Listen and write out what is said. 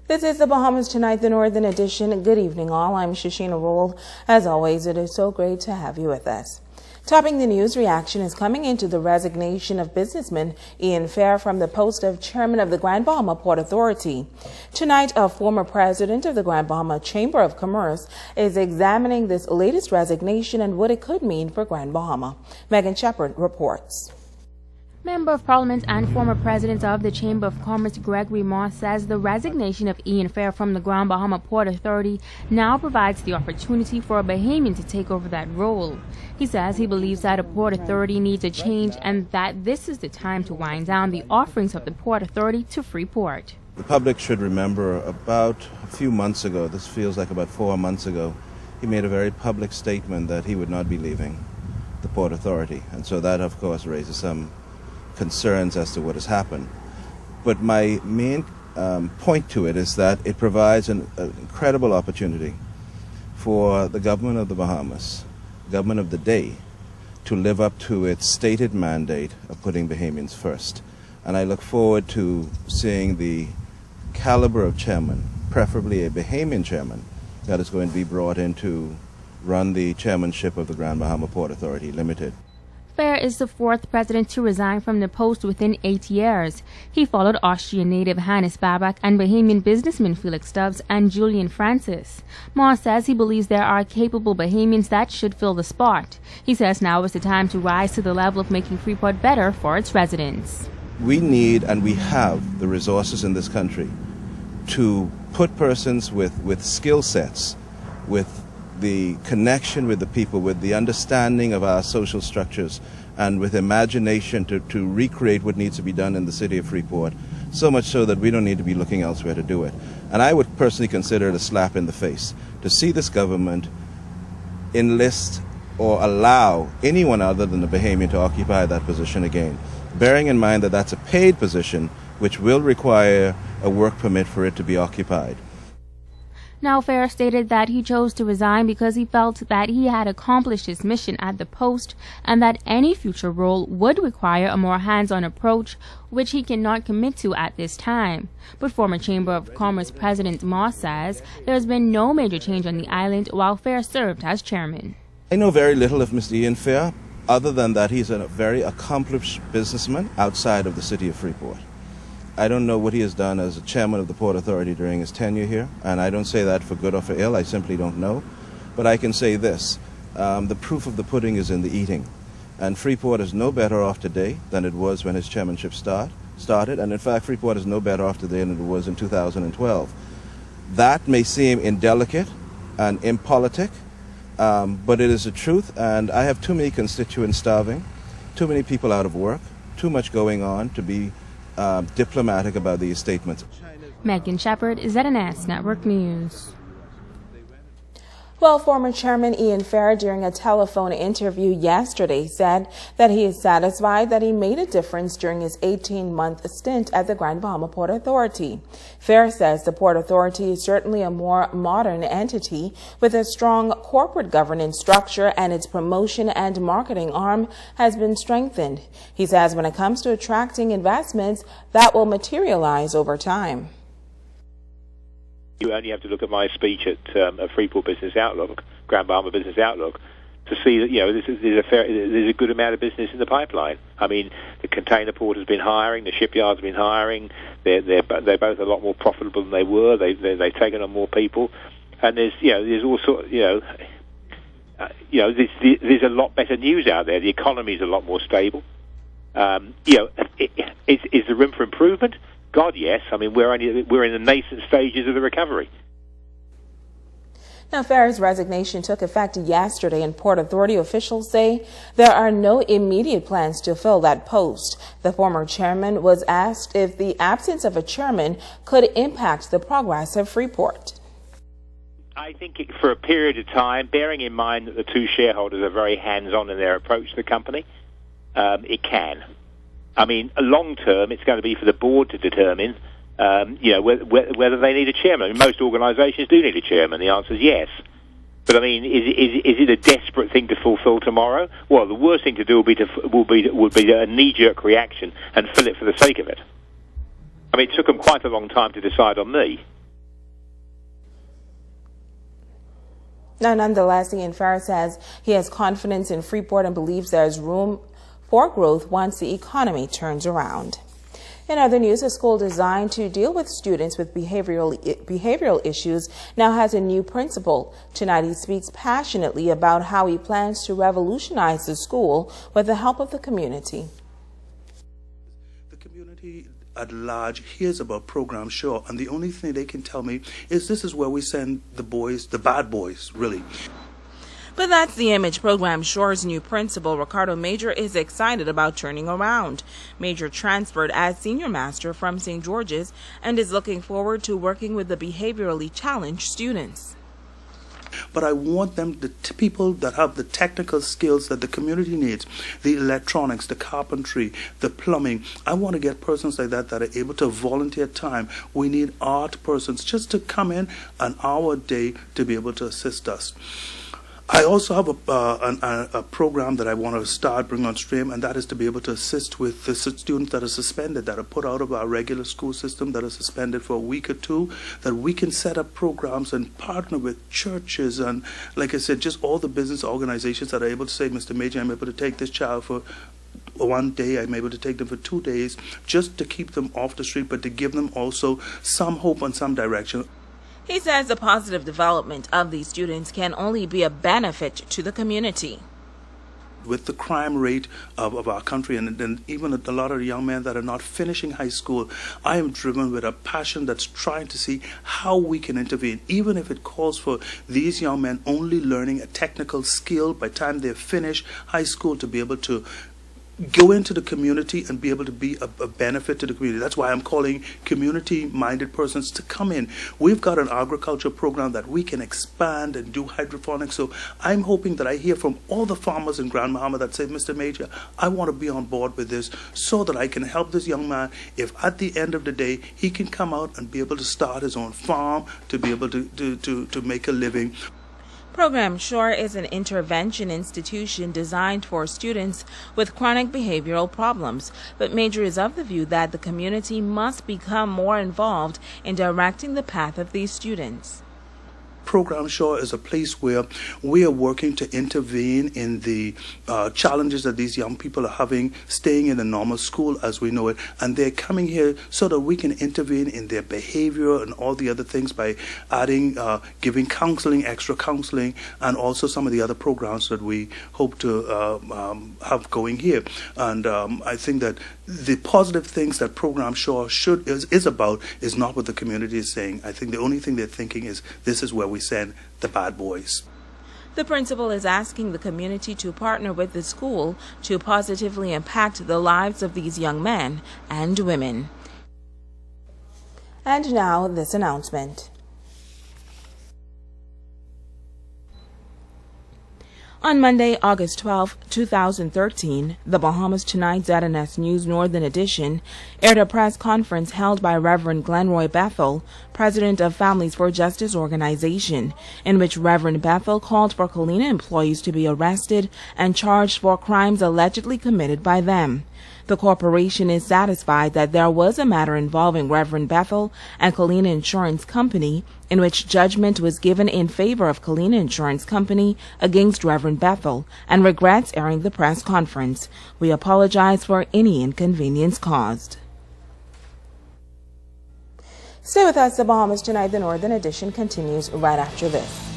This is the Bahamas Tonight, the Northern Edition. Good evening, all. I'm Shasheena Rolle. As always, it is so great to have you with us. Topping the news, reaction is coming into the resignation of businessman Ian Fair from the post of chairman of the Grand Bahama Port Authority. Tonight, a former president of the Grand Bahama Chamber of Commerce is examining this latest resignation and what it could mean for Grand Bahama. Megan Shepard reports. Member of Parliament and former president of the Chamber of Commerce Gregory Moss says the resignation of Ian Fair from the Grand Bahama Port Authority now provides the opportunity for a Bahamian to take over that role. He says he believes that a Port Authority needs a change and that this is the time to wind down the offerings of the Port Authority to Freeport. The public should remember about a few months ago, this feels like about 4 months ago, he made a very public statement that he would not be leaving the Port Authority. And so that, of course, raises some concerns as to what has happened. But my main point to it is that it provides an incredible opportunity for the government of the Bahamas, government of the day, to live up to its stated mandate of putting Bahamians first. And I look forward to seeing the caliber of chairman, preferably a Bahamian chairman, that is going to be brought in to run the chairmanship of the Grand Bahama Port Authority Limited. Fair is the fourth president to resign from the post within 8 years. He followed Austrian native Hannes Babak and Bahamian businessman Felix Stubbs and Julian Francis. Moss says he believes there are capable Bahamians that should fill the spot. He says now is the time to rise to the level of making Freeport better for its residents. We need and we have the resources in this country to put persons with skill sets, with the connection with the people, with the understanding of our social structures, and with imagination to recreate what needs to be done in the city of Freeport, so much so that we don't need to be looking elsewhere to do it. And I would personally consider it a slap in the face to see this government enlist or allow anyone other than the Bahamian to occupy that position again, bearing in mind that that's a paid position which will require a work permit for it to be occupied. Now, Fair stated that he chose to resign because he felt that he had accomplished his mission at the post and that any future role would require a more hands-on approach, which he cannot commit to at this time. But former Chamber of Commerce President Moss says there has been no major change on the island while Fair served as chairman. I know very little of Mr. Ian Fair, other than that he's a very accomplished businessman outside of the city of Freeport. I don't know what he has done as a chairman of the Port Authority during his tenure here, and I don't say that for good or for ill, I simply don't know. But I can say this, the proof of the pudding is in the eating. And Freeport is no better off today than it was when his chairmanship started, and in fact Freeport is no better off today than it was in 2012. That may seem indelicate and impolitic, but it is the truth, and I have too many constituents starving, too many people out of work, too much going on to be diplomatic about these statements. Megan Shepard, ZNS Network News. Well, former Chairman Ian Fair, during a telephone interview yesterday, said that he is satisfied that he made a difference during his 18-month stint at the Grand Bahama Port Authority. Fair says the Port Authority is certainly a more modern entity with a strong corporate governance structure, and its promotion and marketing arm has been strengthened. He says when it comes to attracting investments, that will materialize over time. You only have to look at my speech at Freeport Business Outlook, Grand Bahama Business Outlook, to see that there's a good amount of business in the pipeline. I mean, the container port has been hiring, the shipyard's been hiring. They're both a lot more profitable than they were. They've taken on more people, and there's also there's a lot better news out there. The economy's a lot more stable. Is there room for improvement? God, yes. I mean, we're in the nascent stages of the recovery. Now, Fair's resignation took effect yesterday, and Port Authority officials say there are no immediate plans to fill that post. The former chairman was asked if the absence of a chairman could impact the progress of Freeport. I think for a period of time, bearing in mind that the two shareholders are very hands-on in their approach to the company, it can. I mean, long term, it's going to be for the board to determine, whether they need a chairman. I mean, most organisations do need a chairman. The answer is yes. But I mean, is it a desperate thing to fulfil tomorrow? Well, the worst thing to do would be a knee-jerk reaction and fill it for the sake of it. I mean, it took them quite a long time to decide on me. Now, nonetheless, Ian Ferris says he has confidence in Freeport and believes there's room for growth once the economy turns around. In other news, a school designed to deal with students with behavioral issues now has a new principal. Tonight, he speaks passionately about how he plans to revolutionize the school with the help of the community. The community at large hears about Program Sure, and the only thing they can tell me is this is where we send the boys, the bad boys, really. But that's the image Program Shore's new principal, Ricardo Major, is excited about turning around. Major transferred as senior master from St. George's and is looking forward to working with the behaviorally challenged students. But I want them, the people that have the technical skills that the community needs, the electronics, the carpentry, the plumbing. I want to get persons like that are able to volunteer time. We need art persons just to come in an hour a day to be able to assist us. I also have a program that I want to start, bring on stream, and that is to be able to assist with the students that are suspended, that are put out of our regular school system, that are suspended for a week or two, that we can set up programs and partner with churches and, like I said, just all the business organizations that are able to say, Mr. Major, I'm able to take this child for one day, I'm able to take them for 2 days, just to keep them off the street, but to give them also some hope and some direction. He says the positive development of these students can only be a benefit to the community. With the crime rate of our country and even a lot of young men that are not finishing high school, I am driven with a passion that's trying to see how we can intervene, even if it calls for these young men only learning a technical skill by the time they finish high school to be able to go into the community and be able to be a benefit to the community. That's why I'm calling community-minded persons to come in. We've got an agriculture program that we can expand and do hydroponics. So I'm hoping that I hear from all the farmers in Grand Bahama that say, Mr. Major, I want to be on board with this so that I can help this young man if at the end of the day he can come out and be able to start his own farm, to be able to make a living. Program Shore is an intervention institution designed for students with chronic behavioral problems, but Major is of the view that the community must become more involved in directing the path of these students. Program Shore is a place where we are working to intervene in the challenges that these young people are having staying in the normal school as we know it, and they're coming here so that we can intervene in their behavior and all the other things by adding, giving counseling, extra counseling, and also some of the other programs that we hope to have going here. And I think that the positive things that Program Shore is about is not what the community is saying. I think the only thing they're thinking is this is where we send the bad boys. The principal is asking the community to partner with the school to positively impact the lives of these young men and women. And now this announcement. On Monday, August 12, 2013, the Bahamas Tonight ZNS News Northern Edition aired a press conference held by Reverend Glenroy Bethel, president of Families for Justice organization, in which Reverend Bethel called for Kalina employees to be arrested and charged for crimes allegedly committed by them. The corporation is satisfied that there was a matter involving Reverend Bethel and Kalina Insurance Company in which judgment was given in favor of Kalina Insurance Company against Reverend Bethel and regrets airing the press conference. We apologize for any inconvenience caused. Stay with us. The Bahamas Tonight, the Northern Edition continues right after this.